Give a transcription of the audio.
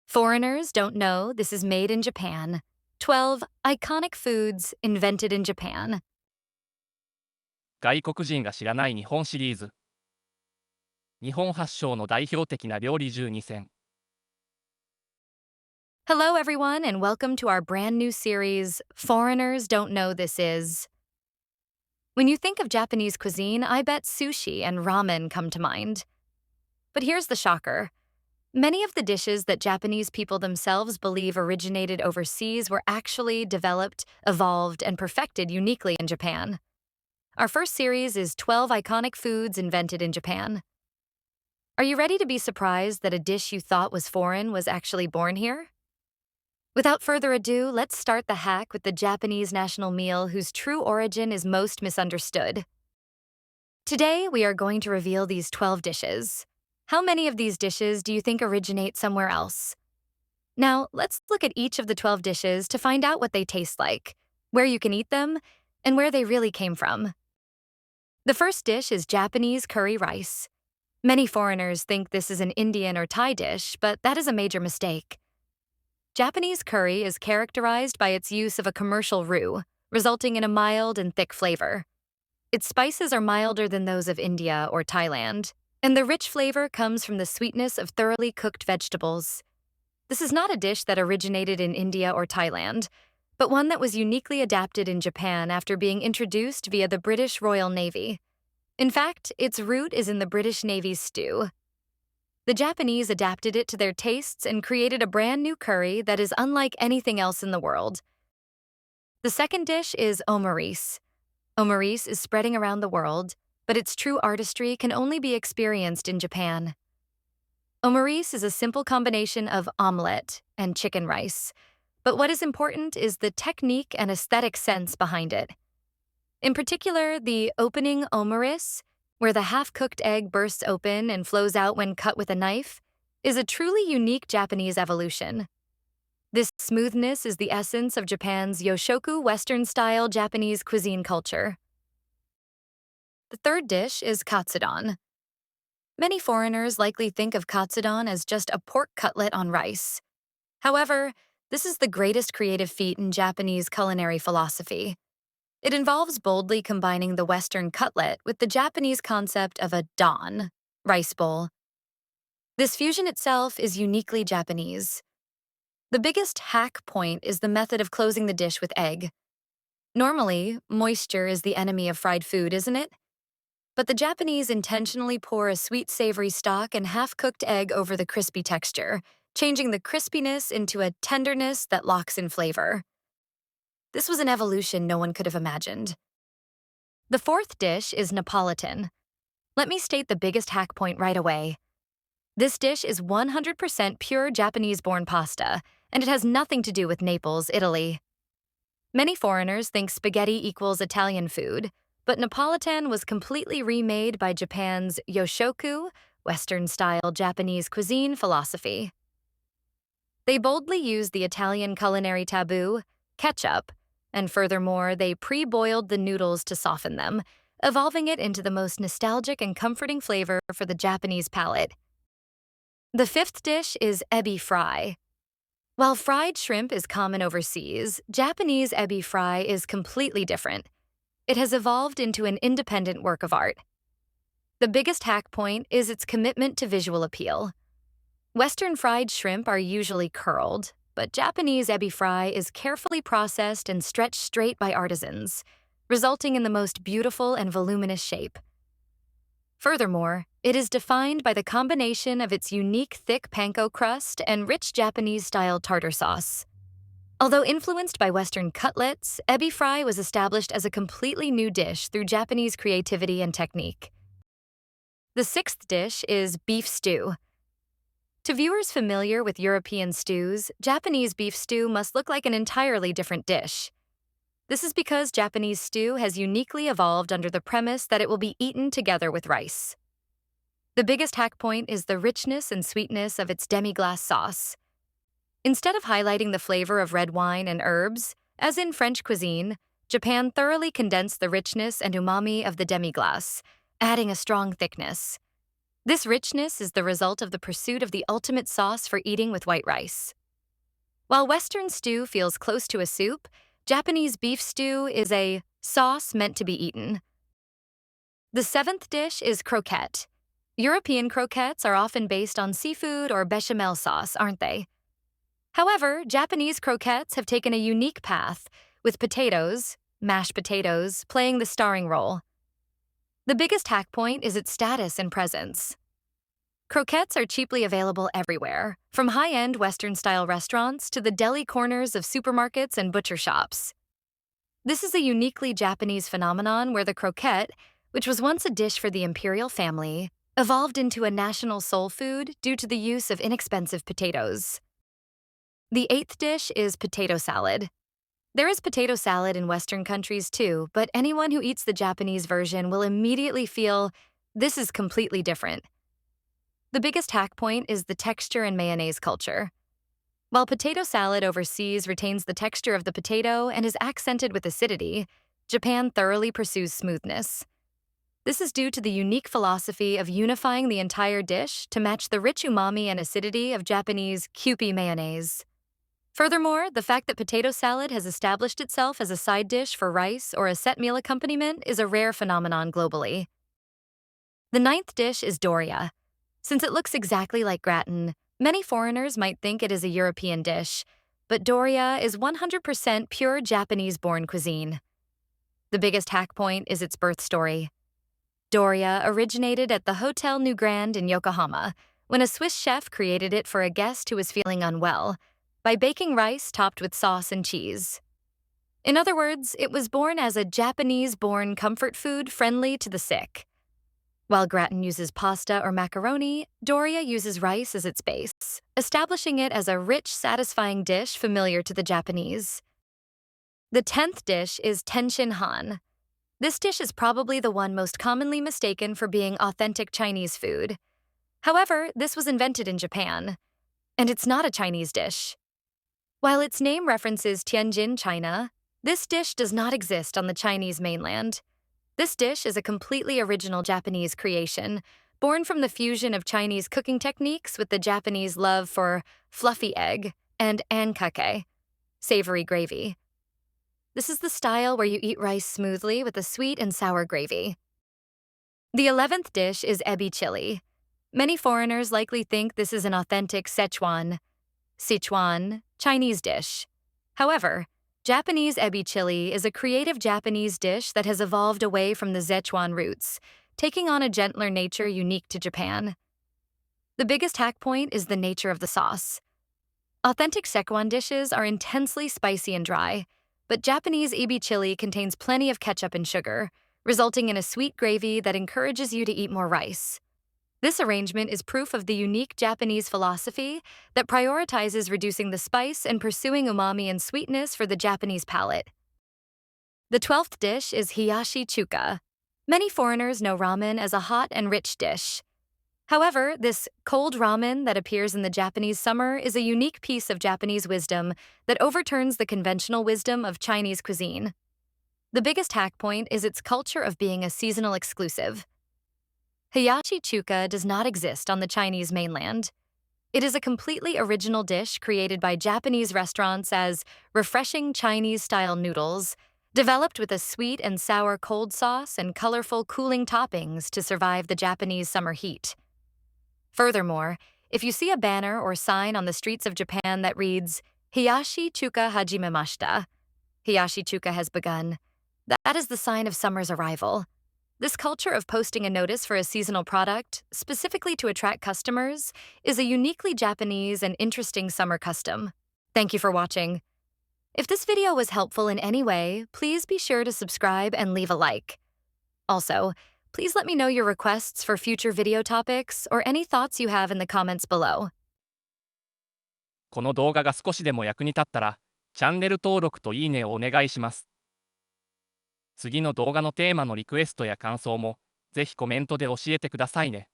Foreigners don't know this is made in Japan. 12 iconic foods invented in Japan. 外国人が知らない日本シリーズ。日本発祥の代表的な料理12選。Hello, everyone, and welcome to our brand new series, Foreigners Don't Know This Is. When you think of Japanese cuisine, I bet sushi and ramen come to mind. But here's the shocker. Many of the dishes that Japanese people themselves believe originated overseas were actually developed, evolved, and perfected uniquely in Japan. Our first series is 12 iconic foods invented in Japan. Are you ready to be surprised that a dish you thought was foreign was actually born here? Without further ado, let's start the hack with the Japanese national meal whose true origin is most misunderstood. Today, we are going to reveal these 12 dishes. How many of these dishes do you think originate somewhere else? Now, let's look at each of the 12 dishes to find out what they taste like, where you can eat them, and where they really came from. The first dish is Japanese curry rice. Many foreigners think this is an Indian or Thai dish, but that is a major mistake. Japanese curry is characterized by its use of a commercial roux, resulting in a mild and thick flavor. Its spices are milder than those of India or Thailand, and the rich flavor comes from the sweetness of thoroughly cooked vegetables. This is not a dish that originated in India or Thailand, but one that was uniquely adapted in Japan after being introduced via the British Royal Navy. In fact, its root is in the British Navy's stew. The Japanese adapted it to their tastes and created a brand new curry that is unlike anything else in the world. The second dish is omurice. Omurice is spreading around the world, but its true artistry can only be experienced in Japan. Omurice is a simple combination of omelette and chicken rice, but what is important is the technique and aesthetic sense behind it. In particular, the opening omurice, where the half-cooked egg bursts open and flows out when cut with a knife, is a truly unique Japanese evolution. This smoothness is the essence of Japan's Yoshoku Western-style Japanese cuisine culture. The third dish is Katsudon. Many foreigners likely think of Katsudon as just a pork cutlet on rice. However, this is the greatest creative feat in Japanese culinary philosophy. It involves boldly combining the Western cutlet with the Japanese concept of a don, rice bowl. This fusion itself is uniquely Japanese. The biggest hack point is the method of closing the dish with egg. Normally, moisture is the enemy of fried food, isn't it? But the Japanese intentionally pour a sweet savory stock and half-cooked egg over the crispy texture, changing the crispiness into a tenderness that locks in flavor. This was an evolution no one could have imagined. The fourth dish is Napolitan. Let me state the biggest hack point right away. This dish is 100% pure Japanese-born pasta, and it has nothing to do with Naples, Italy. Many foreigners think spaghetti equals Italian food, but Napolitan was completely remade by Japan's Yoshoku, Western-style Japanese cuisine philosophy. They boldly used the Italian culinary taboo, ketchup, and furthermore, they pre-boiled the noodles to soften them, evolving it into the most nostalgic and comforting flavor for the Japanese palate. The fifth dish is Ebi Fry. While fried shrimp is common overseas, Japanese Ebi Fry is completely different. It has evolved into an independent work of art. The biggest hack point is its commitment to visual appeal. Western fried shrimp are usually curled, but Japanese Ebi Fry is carefully processed and stretched straight by artisans, resulting in the most beautiful and voluminous shape. Furthermore, it is defined by the combination of its unique thick panko crust and rich Japanese-style tartar sauce. Although influenced by Western cutlets, Ebi Fry was established as a completely new dish through Japanese creativity and technique. The sixth dish is beef stew. To viewers familiar with European stews, Japanese beef stew must look like an entirely different dish. This is because Japanese stew has uniquely evolved under the premise that it will be eaten together with rice. The biggest hack point is the richness and sweetness of its Demi-Glace sauce. Instead of highlighting the flavor of red wine and herbs, as in French cuisine, Japan thoroughly condensed the richness and umami of the Demi-Glace, adding a strong thickness. This richness is the result of the pursuit of the ultimate sauce for eating with white rice. While Western stew feels close to a soup, Japanese beef stew is a sauce meant to be eaten. The seventh dish is croquette. European croquettes are often based on seafood or bechamel sauce, aren't they? However, Japanese croquettes have taken a unique path, with potatoes, mashed potatoes, playing the starring role. The biggest hack point is its status and presence. Croquettes are cheaply available everywhere, from high-end Western-style restaurants to the deli corners of supermarkets and butcher shops. This is a uniquely Japanese phenomenon where the croquette, which was once a dish for the imperial family, evolved into a national soul food due to the use of inexpensive potatoes. The eighth dish is potato salad. There is potato salad in Western countries too, but anyone who eats the Japanese version will immediately feel this is completely different. The biggest hack point is the texture and mayonnaise culture. While potato salad overseas retains the texture of the potato and is accented with acidity, Japan thoroughly pursues smoothness. This is due to the unique philosophy of unifying the entire dish to match the rich umami and acidity of Japanese Kewpie mayonnaise. Furthermore, the fact that potato salad has established itself as a side dish for rice or a set meal accompaniment is a rare phenomenon globally. The ninth dish is Doria. Since it looks exactly like gratin, many foreigners might think it is a European dish, but Doria is 100% pure Japanese-born cuisine. The biggest hack point is its birth story. Doria originated at the Hotel New Grand in Yokohama when a Swiss chef created it for a guest who was feeling unwell by baking rice topped with sauce and cheese. In other words, it was born as a Japanese-born comfort food friendly to the sick. While gratin uses pasta or macaroni, Doria uses rice as its base, establishing it as a rich, satisfying dish familiar to the Japanese. The 10th dish is Tenshin-han. This dish is probably the one most commonly mistaken for being authentic Chinese food. However, this was invented in Japan, and it's not a Chinese dish. While its name references Tianjin, China, this dish does not exist on the Chinese mainland. This dish is a completely original Japanese creation, born from the fusion of Chinese cooking techniques with the Japanese love for fluffy egg and ankake, savory gravy. This is the style where you eat rice smoothly with a sweet and sour gravy. The 11th dish is Ebi Chili. Many foreigners likely think this is an authentic Sichuan Chinese dish. However, Japanese Ebi Chili is a creative Japanese dish that has evolved away from the Sichuan roots, taking on a gentler nature unique to Japan. The biggest hack point is the nature of the sauce. Authentic Sichuan dishes are intensely spicy and dry, but Japanese Ebi Chili contains plenty of ketchup and sugar, resulting in a sweet gravy that encourages you to eat more rice. This arrangement is proof of the unique Japanese philosophy that prioritizes reducing the spice and pursuing umami and sweetness for the Japanese palate. The 12th dish is Hiyashi Chuka. Many foreigners know ramen as a hot and rich dish. However, this cold ramen that appears in the Japanese summer is a unique piece of Japanese wisdom that overturns the conventional wisdom of Chinese cuisine. The biggest hack point is its culture of being a seasonal exclusive. Hiyashi Chuka does not exist on the Chinese mainland. It is a completely original dish created by Japanese restaurants as refreshing Chinese-style noodles, developed with a sweet and sour cold sauce and colorful cooling toppings to survive the Japanese summer heat. Furthermore, if you see a banner or sign on the streets of Japan that reads, Hiyashi Chuka hajimemashita, Hiyashi Chuka has begun, that is the sign of summer's arrival. This culture of posting a notice for a seasonal product, specifically to attract customers, is a uniquely Japanese and interesting summer custom. Thank you for watching. If this video was helpful in any way, please be sure to subscribe and leave a like. Also, please let me know your requests for future video topics or any thoughts you have in the comments below. この動画が少しでも役に立ったら、チャンネル登録といいねをお願いします。次の動画のテーマのリクエストや感想も、ぜひコメントで教えてくださいね。